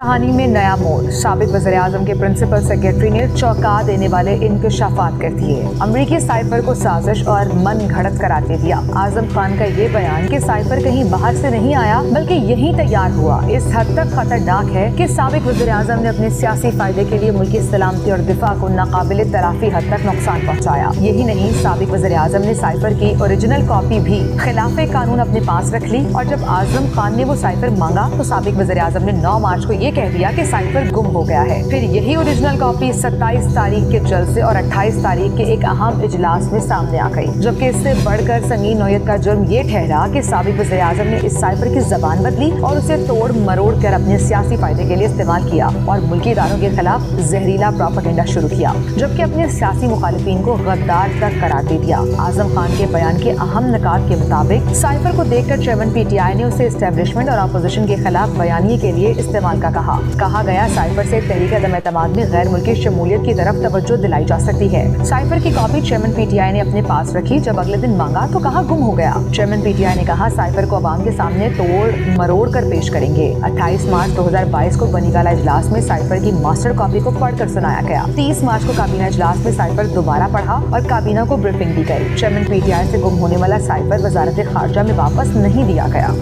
कहानी में नया मोड़, साबिक वज़ीर-ए-आज़म के प्रिंसिपल सेक्रेटरी ने चौंका देने वाले इंकशाफात कर दिए। अमरीकी साइफर को साजिश और मन घड़त करार दे दिया। आजम खान का ये बयान कि साइफर कहीं बाहर से नहीं आया बल्कि यहीं तैयार हुआ, इस हद तक खतरनाक है कि साबिक वज़ीर-ए-आज़म ने अपने सियासी फायदे के लिए मुल्की सलामती और दिफा को नाकाबिले तराफी हद तक नुकसान पहुँचाया। यही नहीं, साबिक वज़ीर-ए-आज़म ने साइफर की ओरिजिनल कॉपी भी खिलाफे कानून अपने पास रख ली और जब आजम खान ने वो साइफर मांगा तो साबिक वज़ीर-ए-आज़म ने 9 मार्च को ये कह दिया कि साइफर गुम हो गया है। फिर यही ओरिजिनल कॉपी 27 तारीख के जलसे और 28 तारीख के एक अहम इजलास में सामने आ गई, जबकि इससे बढ़कर संगीन नौयत का जुर्म ये ठहरा कि साबिक वज़ीर-ए-आज़म ने इस साइफर की जबान बदली और उसे तोड़ मरोड़ कर अपने सियासी फायदे के लिए इस्तेमाल किया और मुल्की इदारों के खिलाफ जहरीला प्रोपेगेंडा शुरू किया, जबकि अपने सियासी मुखालिफिन को गद्दार तक करार दे दिया। आजम खान के बयान के अहम निकात के मुताबिक साइफर को देखकर चेयरमैन PTI ने उसे एस्टेब्लिशमेंट और अपोजिशन के खिलाफ बयानिए के लिए इस्तेमाल का कहा गया साइफर से तहरीक अदम एतमाद में गैर मुल्की शमूलियत की तरफ तवज्जो दिलाई जा सकती है। साइफर की कॉपी चेयरमैन PTI ने अपने पास रखी, जब अगले दिन मांगा तो कहा गुम हो गया। चेयरमैन PTI ने कहा साइफर को अवाम के सामने तोड़ मरोड़ कर पेश करेंगे। 28 मार्च 2022 को बनीगाला इजलास में साइफर की मास्टर कॉपी को पढ़कर सुनाया गया। 30 मार्च को काबीना इजलास में साइफर दोबारा पढ़ा और काबीना को ब्रीफिंग दी गई। चेयरमैन PTI से गुम होने वाला साइफर वजारत खारजा में वापस नहीं दिया गया।